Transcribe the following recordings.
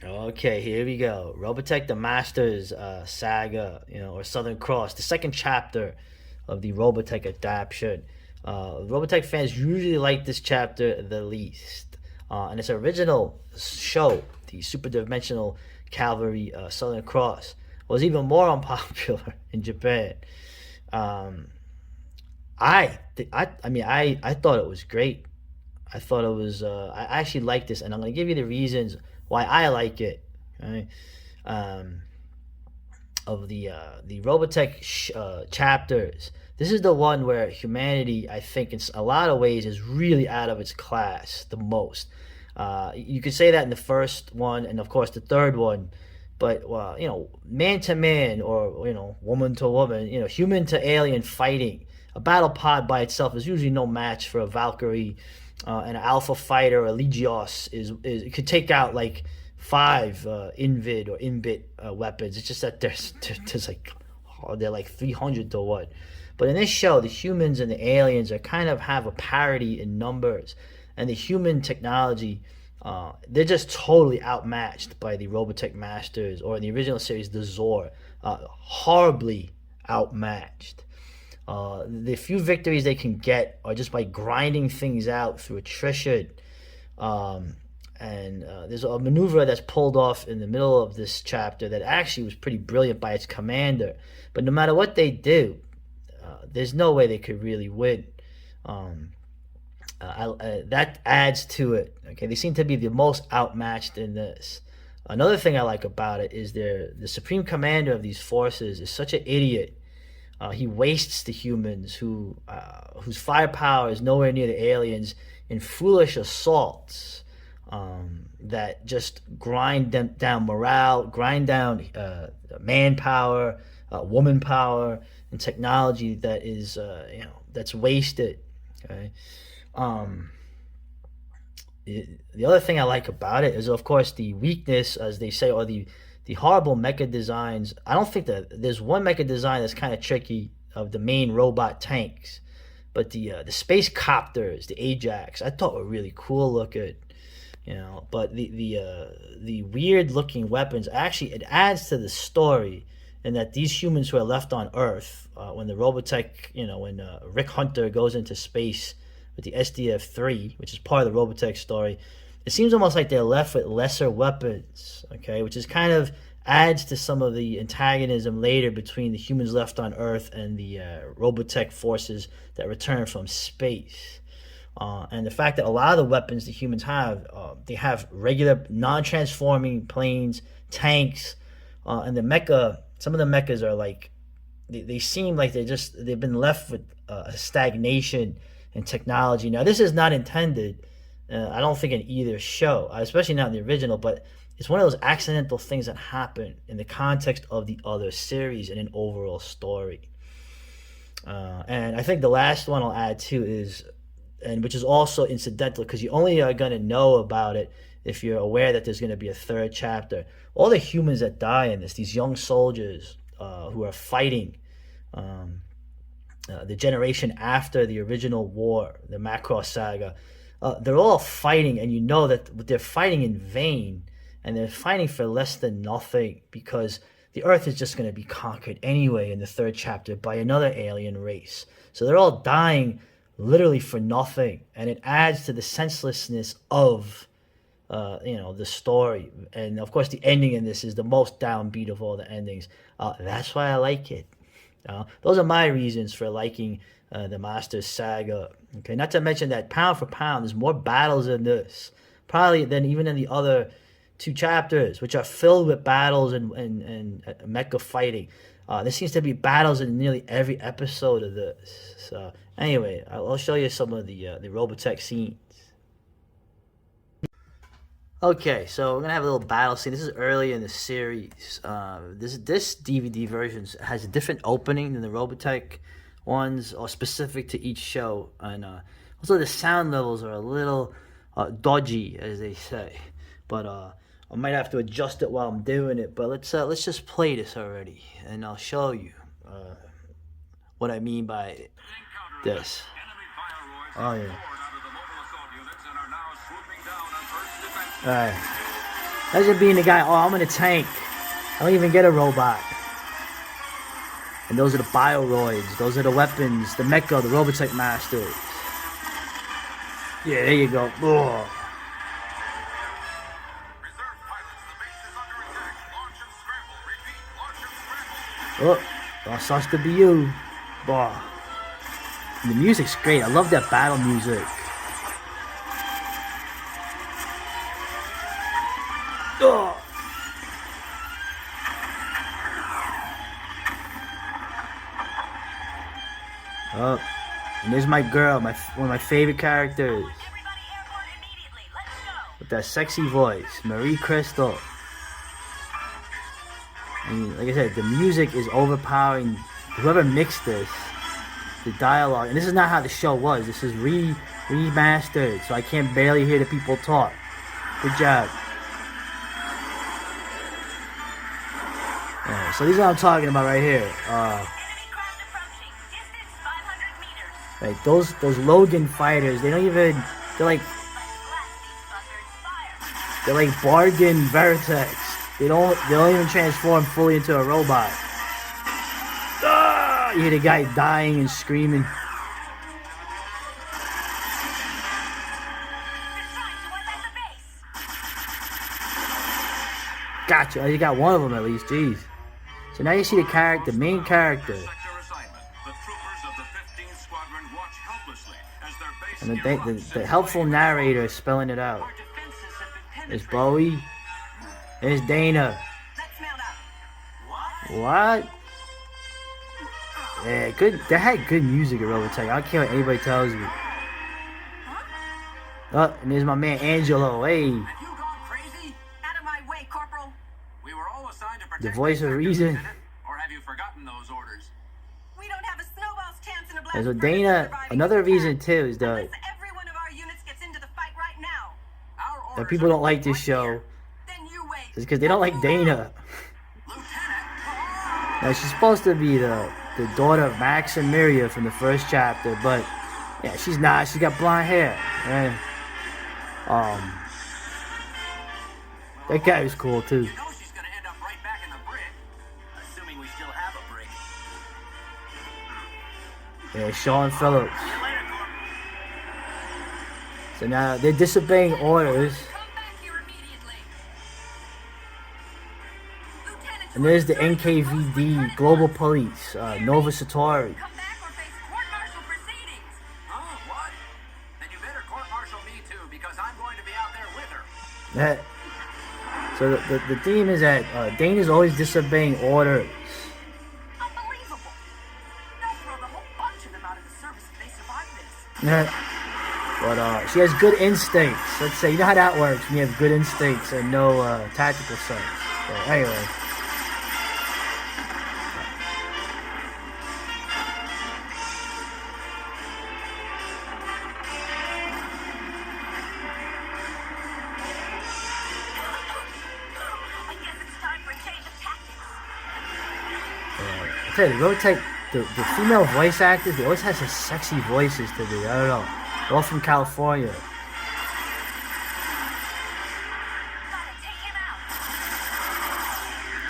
Okay, here we go. Robotech, the Masters Saga, or Southern Cross, the second chapter of the Robotech adaptation. Robotech fans usually like this chapter the least. And its original show, the super dimensional Calvary Southern Cross, was even more unpopular in Japan. Um, I thought it was great. I thought it was. I actually like this, and I'm going to give you the reasons why I like it. Right? Um, of the Robotech chapters. This is the one where humanity, I think, in a lot of ways, is really out of its class the most. You could say that in the first one, and of course the third one. But well, man to man, or woman to woman, human to alien fighting. A battle pod by itself is usually no match for a Valkyrie, and an Alpha Fighter, a Legios is it could take out like five Invid or Inbit weapons. It's just that there's like they're like 300 to 1. But in this show, the humans and the aliens are kind of have a parity in numbers, and the human technology. They're just totally outmatched by the Robotech Masters, or in the original series, the Zor. Horribly outmatched. The few victories they can get are just by grinding things out through attrition. And there's a maneuver that's pulled off in the middle of this chapter that actually was pretty brilliant by its commander. But no matter what they do, there's no way they could really win. Um, that adds to it. Okay, they seem to be the most outmatched in this. Another thing I like about it is the supreme commander of these forces is such an idiot. He wastes the humans whose firepower is nowhere near the aliens in foolish assaults that just grind them down morale, grind down manpower, woman power, and technology that is that's wasted. Okay. Um, the other thing I like about it is, of course, the weakness, as they say, or the horrible mecha designs. I don't think that there's one mecha design that's kind of tricky of the main robot tanks, but the space copters, the Ajax, I thought were really cool looking. But the weird looking weapons, actually it adds to the story, in that these humans who are left on Earth, when the Robotech, when Rick Hunter goes into space with the SDF-3, which is part of the Robotech story, it seems almost like they're left with lesser weapons, okay, which is kind of adds to some of the antagonism later between the humans left on Earth and the Robotech forces that return from space. And the fact that a lot of the weapons the humans have, they have regular non-transforming planes, tanks, and the mecha. Some of the mechas are like, they seem like they've been left with a stagnation in technology. Now this is not intended, I don't think, in either show, especially not in the original, but it's one of those accidental things that happen in the context of the other series and an overall story. And I think the last one I'll add too is, and which is also incidental because you only are going to know about it if you're aware that there's going to be a third chapter. All the humans that die in this, these young soldiers who are fighting the generation after the original war, the Macross Saga, they're all fighting, and you know that they're fighting in vain, and they're fighting for less than nothing because the Earth is just going to be conquered anyway in the third chapter by another alien race. So they're all dying literally for nothing, and it adds to the senselessness of the story. And of course the ending in this is the most downbeat of all the endings. That's why I like it. Those are my reasons for liking the Masters Saga. Okay, not to mention that pound for pound there's more battles in this probably than even in the other two chapters, which are filled with battles and mecha fighting. There seems to be battles in nearly every episode of this. So anyway, I'll show you some of the Robotech scenes. Okay, so we're gonna have a little battle scene. This is early in the series. This DVD version has a different opening than the Robotech ones, or specific to each show, and also the sound levels are a little dodgy, as they say. But I might have to adjust it while I'm doing it. But let's just play this already, and I'll show you what I mean by this. Oh yeah. All right. Imagine being the guy, oh, I'm in a tank. I don't even get a robot. And those are the bioroids. Those are the weapons, the mecha, the Robotech Masters. Yeah, there you go. Ugh. Oh, that sucks to be you. Boah. The music's great. I love that battle music. Oh. Oh, and there's my girl, one of my favorite characters. With that sexy voice, Marie Crystal. And like I said, the music is overpowering. Whoever mixed this, the dialogue, and this is not how the show was. This is remastered, so I can't barely hear the people talk. Good job. So these are what I'm talking about right here. Right, those Logan fighters, they don't even, they're like bargain Vertex. They don't even transform fully into a robot. Ah! You hear the guy dying and screaming. Gotcha. Oh, you got one of them at least. Jeez. So now you see the main character. And the helpful narrator is spelling it out. There's Bowie. There's Dana. What? Yeah, good. They had good music at Robotech. I don't care what anybody tells me. Oh, and there's my man Angelo. Hey. The voice of reason. Or have you forgotten those orders? We don't have a snowball's chance in a blast. And so Dana, another reason too is that every one of our units gets into the fight right now. That people don't like this show. It's because they don't like Dana. Now she's supposed to be the daughter of Max and Miria from the first chapter, but yeah, she's not. She's got blonde hair. And, that guy was cool too. Yeah, Sean Phillips. So now they're disobeying orders. And there's the NKVD Global Police, Nova Satori. Yeah. So the theme is that Dana's always disobeying orders. Yeah. But she has good instincts. Let's say, you know how that works when you have good instincts and no tactical sense. So anyway. I tell you, Robotech, the female voice actors, they always have some sexy voices to do. I don't know. They're all from California.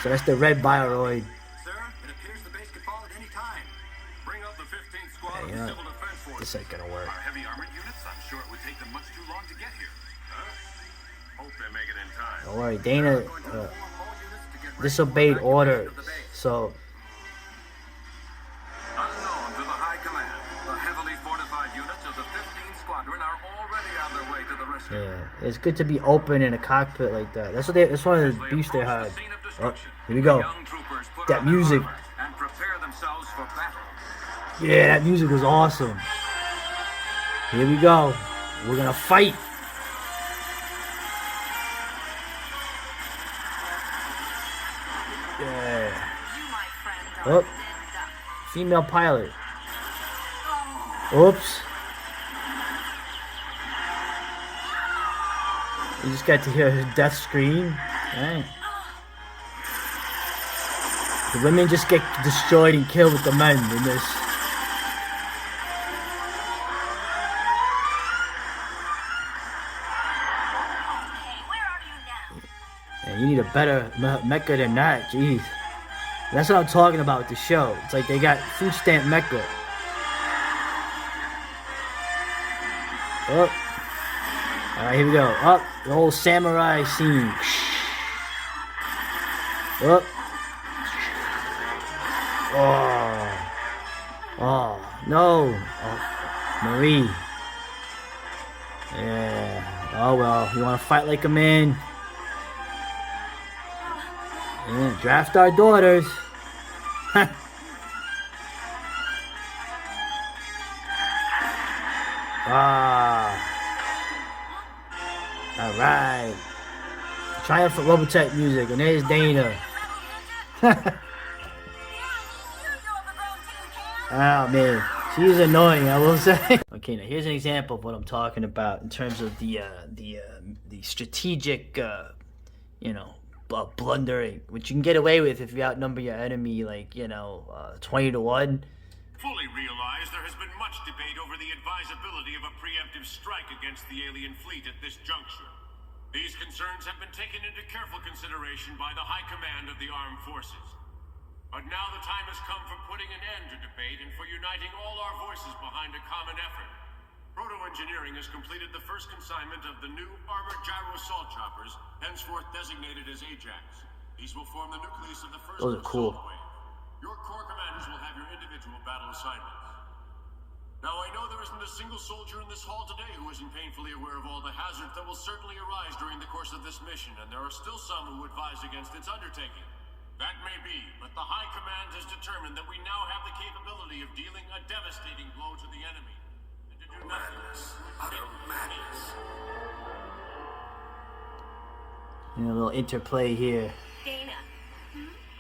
So that's the red bioroid. Sir, it appears the base could fall at any time. Bring up the 15th squad of Yeah, civil defense force. this ain't gonna work. Our heavy armored units, I'm sure it would take them much too long to get here. Huh? Hope they make it in time. Don't worry, Dana disobeyed orders. So Unknown to the high command, the heavily fortified units of the 15th squadron are already on their way to the rescue. yeah, it's good to be open in a cockpit like that. That's what that's one of the beefs they had. Oh, here we go. That music. And prepare themselves for battle. Yeah, that music was awesome. Here we go. We're gonna fight. Yeah. Oh, female pilot. Oops. You just got to hear his death scream. Dang. The women just get destroyed and killed with the men in this. And you need a better mecha than that. Jeez. That's what I'm talking about with the show. It's like they got food stamp mecha. Oh. Alright, here we go. Up. The whole samurai scene. Up. Oh. Oh. No. Oh. Marie. Yeah. Oh well. You want to fight like a man? Yeah, draft our daughters. Ah. Alright. Triumphant Robotech music, and there's Dana. Oh man, she's annoying, I will say. Okay, now here's an example of what I'm talking about in terms of the strategic, blundering, which you can get away with if you outnumber your enemy, 20 to 1. Fully realize there has been much debate over the advisability of a preemptive strike against the alien fleet at this juncture. These concerns have been taken into careful consideration by the High Command of the Armed Forces. But now the time has come for putting an end to debate and for uniting all our voices behind a common effort. Proto-Engineering has completed the first consignment of the new armored gyro assault choppers, henceforth designated as Ajax. These will form the nucleus of the first Those are cool. assault wave. Your corps commanders will have your individual battle assignments. Now, I know there isn't a single soldier in this hall today who isn't painfully aware of all the hazards that will certainly arise during the course of this mission, and there are still some who advise against its undertaking. That may be, but the High Command has determined that we now have the capability of dealing a devastating blow to the enemy. And to do nothing else. Utter madness. A little interplay here. Dana.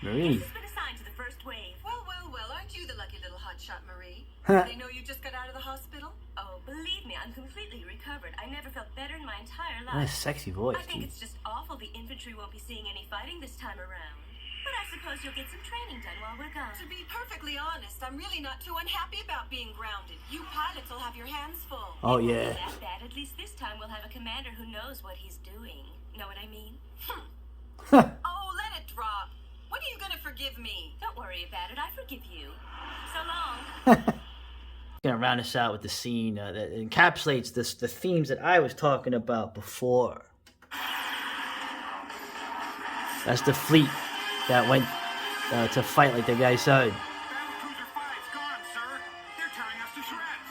Marie. This has been assigned to the first wave. Well, aren't you the lucky little hotshot, Marie? Huh. They know you just got out of the hospital? Oh, believe me, I'm completely recovered. I never felt better in my entire Nice, life. sexy voice. I think Dude. it's just awful the infantry won't be seeing any fighting this time around. But I suppose you'll get some training done while we're gone. To be perfectly honest, I'm really not too unhappy about being grounded. You pilots will have your hands full. Oh It won't yeah. be that bad. At least this time we'll have a commander who knows what he's doing. Know what I mean? Oh, let it drop. When are you gonna forgive me? Don't worry about it. I forgive you. So long. Gonna round us out with the scene that encapsulates the themes that I was talking about before. That's the fleet that went to fight, like the guy said. Battlecruiser 5's gone, sir. They're tearing us to shreds.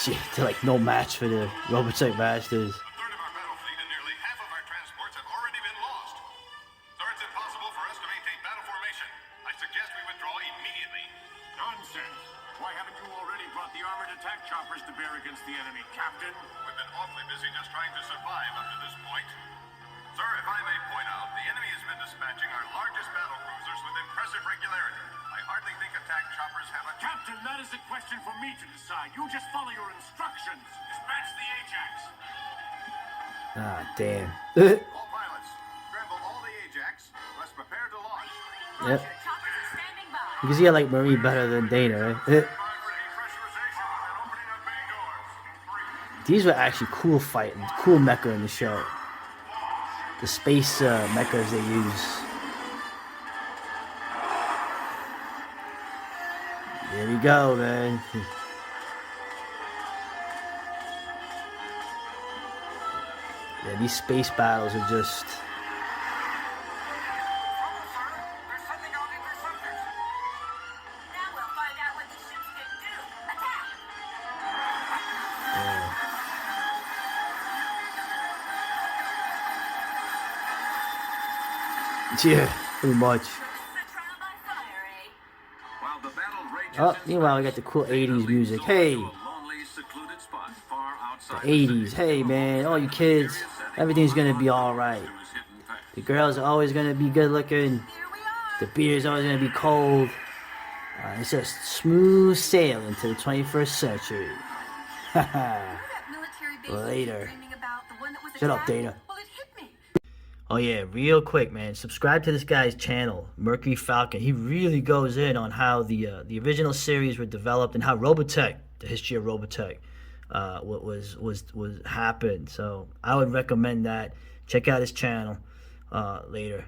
Gee, they're like no match for the Robotech Masters. A third of our battle fleet and nearly half of our transports have already been lost. Sir, it's impossible for us to maintain battle formation. I suggest we withdraw immediately. Nonsense. Why haven't you already brought the armored attack choppers to bear against the enemy, Captain? We've been awfully busy just trying to survive up to this point. Sir, if I may point out, the enemy has been dispatching our largest battle cruisers with impressive regularity. I hardly think attack choppers have a... Captain, that is a question for me to decide. You just follow your instructions. Dispatch the Ajax. Ah, damn. All pilots, scramble all the Ajax. Let's prepare to launch. Yep. Choppers are standing by. You can see I like Marie better than Dana, right? Pressurization and opening of bay doors. 3, These were actually cool fighting, cool mecha in the show. The space mechas they use. There we go, man. Yeah, these space battles are just... Now we'll find out what the ships can do. Attack! Yeah, pretty much. This is a trial by fire, eh? While the battle rages Oh, meanwhile, we got the cool 80s music. Hey, to a lonely, secluded spot far outside the 80s. Hey, man, all you kids, everything's gonna be alright. to his hidden path. The girls are always gonna be good looking. Here we are. The beer's always gonna be cold. It's just smooth sailing to the 21st century. Haha. That military base you keep Later. dreaming about, the one that was Shut up, attacked? Dana. Well, it hit me. Oh yeah, real quick, man. Subscribe to this guy's channel, Mercury Falcon. He really goes in on how the original series were developed and how Robotech, the history of Robotech, what was happened. So I would recommend that. check out his channel later.